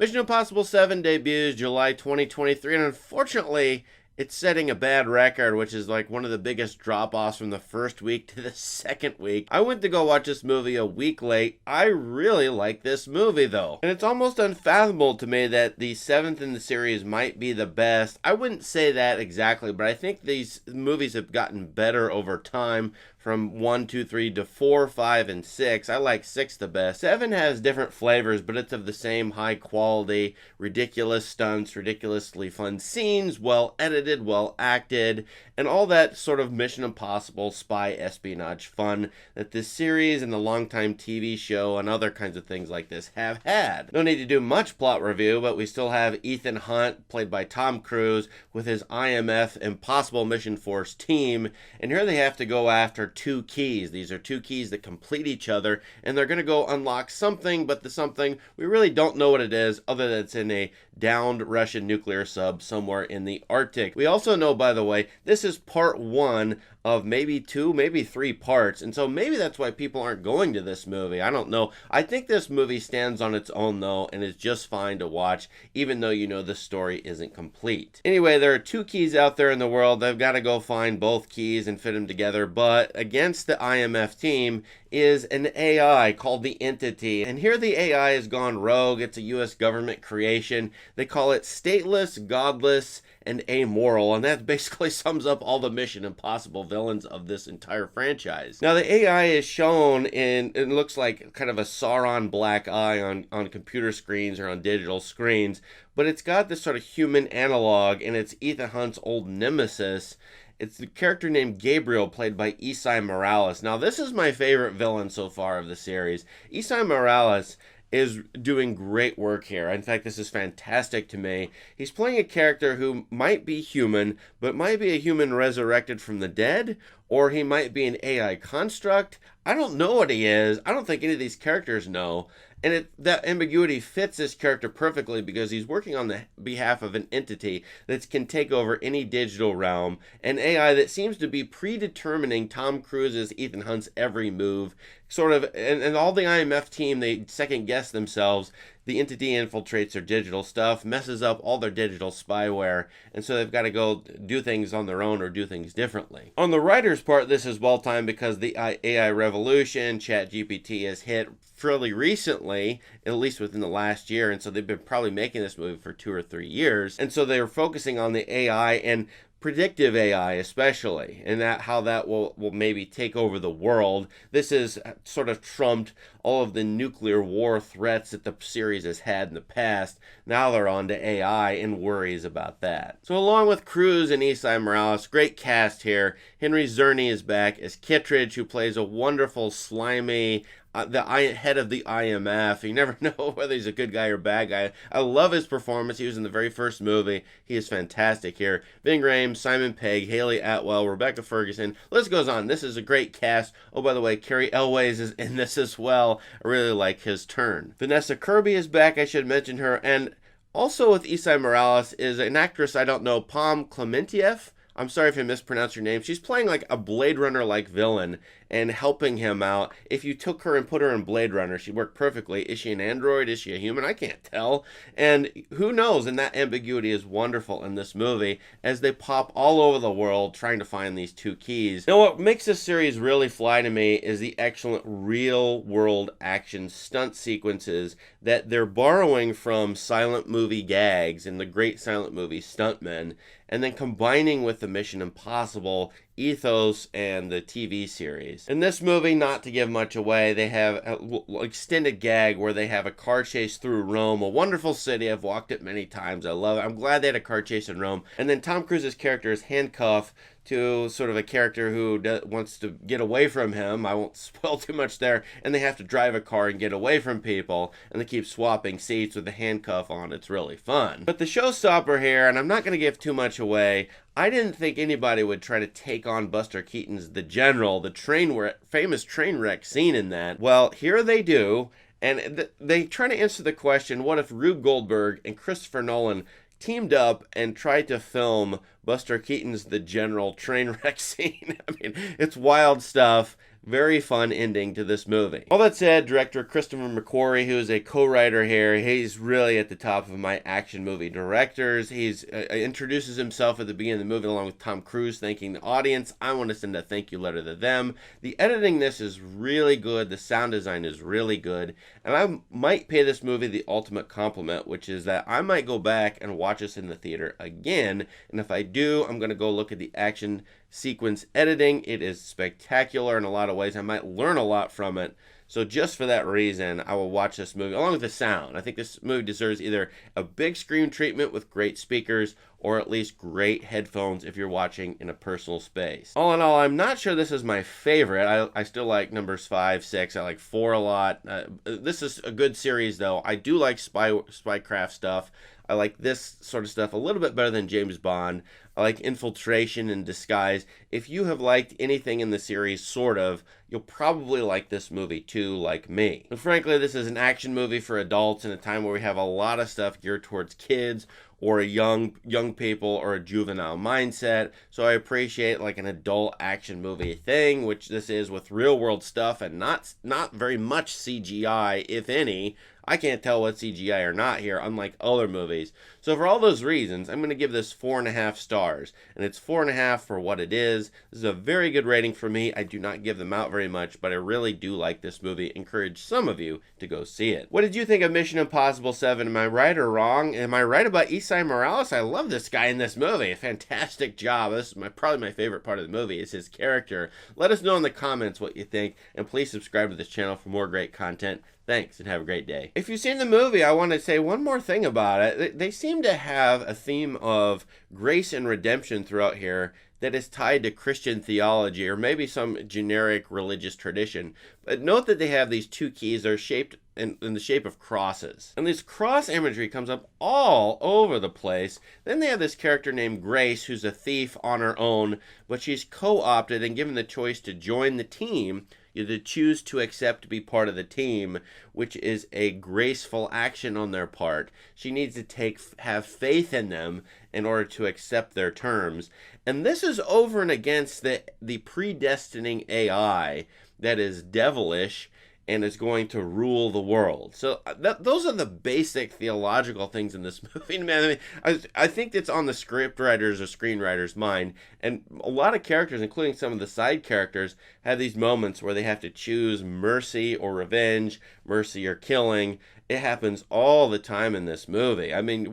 Mission Impossible 7 debuts July 2023, and unfortunately, it's setting a bad record, which is like one of the biggest drop-offs from the first week to the second week. I went to go watch this movie a week late. I really like this movie, though. And it's almost unfathomable to me that the 7th in the series might be the best. I wouldn't say that exactly, but I think these movies have gotten better over time, from 1, 2, 3 to 4, 5, and 6. I like 6 the best. 7 has different flavors, but it's of the same high quality, ridiculous stunts, ridiculously fun scenes, well edited, well acted, and all that sort of Mission Impossible spy espionage fun that this series and the longtime TV show and other kinds of things like this have had. No need to do much plot review, but we still have Ethan Hunt, played by Tom Cruise, with his IMF Impossible Mission Force team, and here they have to go after 2 keys. These are 2 keys that complete each other, and they're going to go unlock something, but the something, we really don't know what it is, other than it's in a downed Russian nuclear sub somewhere in the Arctic. We also know, by the way, this is part 1 of maybe 2, maybe 3 parts, and so maybe that's why people aren't going to this movie. I don't know. I think this movie stands on its own, though, and is just fine to watch, even though you know the story isn't complete. Anyway, there are 2 keys out there in the world. They've got to go find both keys and fit them together, but against the IMF team is an AI called the Entity, and here the AI has gone rogue. It's a U.S. government creation. They call it stateless, godless, and amoral, and that basically sums up all the Mission Impossible villains of this entire franchise. Now, the AI is shown in, it looks like kind of a Sauron black eye on computer screens or on digital screens, but it's got this sort of human analog, and it's Ethan Hunt's old nemesis. It's the character named Gabriel, played by Esai Morales. Now, this is my favorite villain so far of the series. Esai Morales is doing great work here. In fact, this is fantastic to me. He's playing a character who might be human, but might be a human resurrected from the dead, or he might be an AI construct. I don't know what he is. I don't think any of these characters know. And that ambiguity fits this character perfectly because he's working on the behalf of an entity that can take over any digital realm, an AI that seems to be predetermining Tom Cruise's, Ethan Hunt's every move. Sort of, and all the IMF team, they second guess themselves. The Entity infiltrates their digital stuff, messes up all their digital spyware, and so they've got to go do things on their own or do things differently. On the writer's part, this is well timed because the AI revolution, ChatGPT, has hit fairly recently, at least within the last year, and so they've been probably making this movie for 2 or 3 years, and so they're focusing on the AI and predictive AI especially, and how that will maybe take over the world. This is sort of trumped all of the nuclear war threats that the series has had in the past. Now they're on to AI and worries about that. So along with Cruise and Esai Morales, great cast here. Henry Czerny is back as Kittredge, who plays a wonderful, slimy, the head of the IMF. You never know whether he's a good guy or bad guy. I love his performance. He was in the very first movie. He is fantastic here. Ving Rhames, Simon Pegg, Haley Atwell, Rebecca Ferguson. List goes on. This is a great cast. Oh, by the way, Carrie Elways is in this as well. I really like his turn. Vanessa Kirby is back. I should mention her. And also with Esai Morales is an actress I don't know, Pom Klementieff. I'm sorry if I mispronounced her name. She's playing like a Blade Runner-like villain and helping him out. If you took her and put her in Blade Runner, she'd work perfectly. Is she an android? Is she a human? I can't tell. And who knows? And that ambiguity is wonderful in this movie as they pop all over the world trying to find these 2 keys. Now, what makes this series really fly to me is the excellent real-world action stunt sequences that they're borrowing from silent movie gags and the great silent movie stuntmen, and then combining with the Mission Impossible ethos and the TV series. In this movie, not to give much away, they have an extended gag where they have a car chase through Rome, a wonderful city. I've walked it many times. I love it. I'm glad they had a car chase in Rome. And then Tom Cruise's character is handcuffed to sort of a character who wants to get away from him. I won't spoil too much there. And they have to drive a car and get away from people. And they keep swapping seats with the handcuff on. It's really fun. But the showstopper here, and I'm not going to give too much away, I didn't think anybody would try to take on Buster Keaton's The General, the famous train wreck scene in that. Well, here they do. And they try to answer the question, what if Rube Goldberg and Christopher Nolan teamed up and tried to film Buster Keaton's The General train wreck scene? I mean, it's wild stuff. very fun ending to this movie. All that said, director Christopher McQuarrie, who is a co-writer here, he's really at the top of my action movie directors. He's introduces himself at the beginning of the movie along with Tom Cruise thanking the audience. I want to send a thank you letter to them. The editing this is really good. The sound design is really good. And I might pay this movie the ultimate compliment, which is that I might go back and watch this in the theater again. And if I do, I'm going to go look at the action sequence editing. It is spectacular in a lot of ways. I might learn a lot from it. So just for that reason, I will watch this movie along with the sound. I think this movie deserves either a big screen treatment with great speakers or at least great headphones if you're watching in a personal space. All in all, I'm not sure this is my favorite. I still like numbers 5, 6. I like 4 a lot. This is a good series, though. I do like spycraft stuff. I like this sort of stuff a little bit better than James Bond. I like infiltration and disguise. If you have liked anything in the series, sort of, you'll probably like this movie too, like me. And frankly, this is an action movie for adults in a time where we have a lot of stuff geared towards kids or a young people or a juvenile mindset. So I appreciate like an adult action movie thing, which this is, with real world stuff and not very much CGI, if any. I can't tell what's CGI or not here, unlike other movies. So for all those reasons, I'm going to give this 4.5 stars. And it's 4.5 for what it is. This is a very good rating for me. I do not give them out very much, but I really do like this movie. Encourage some of you to go see it. What did you think of Mission Impossible 7? Am I right or wrong? Am I right about Esai Morales? I love this guy in this movie. A fantastic job. This is probably my favorite part of the movie is his character. Let us know in the comments what you think, and please subscribe to this channel for more great content. Thanks, and have a great day. If you've seen the movie, I want to say one more thing about it. They seem to have a theme of grace and redemption throughout here that is tied to Christian theology or maybe some generic religious tradition. But note that they have these two keys. They're shaped in the shape of crosses. And this cross imagery comes up all over the place. Then they have this character named Grace, who's a thief on her own, but she's co-opted and given the choice to join the team. You to choose to accept to be part of the team, which is a graceful action on their part. She needs to have faith in them in order to accept their terms. And this is over and against the predestining AI that is devilish and is going to rule the world. So those are the basic theological things in this movie, man. I think it's on the script writers or screenwriters' mind, and a lot of characters, including some of the side characters, have these moments where they have to choose mercy or revenge, mercy or killing. It happens all the time in this movie. I mean,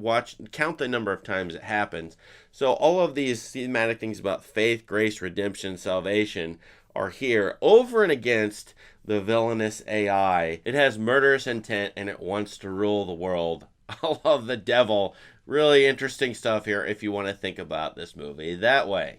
count the number of times it happens. So all of these thematic things about faith, grace, redemption, salvation are here over and against the villainous AI. It has murderous intent and it wants to rule the world. I love the devil. Really interesting stuff here if you want to think about this movie that way.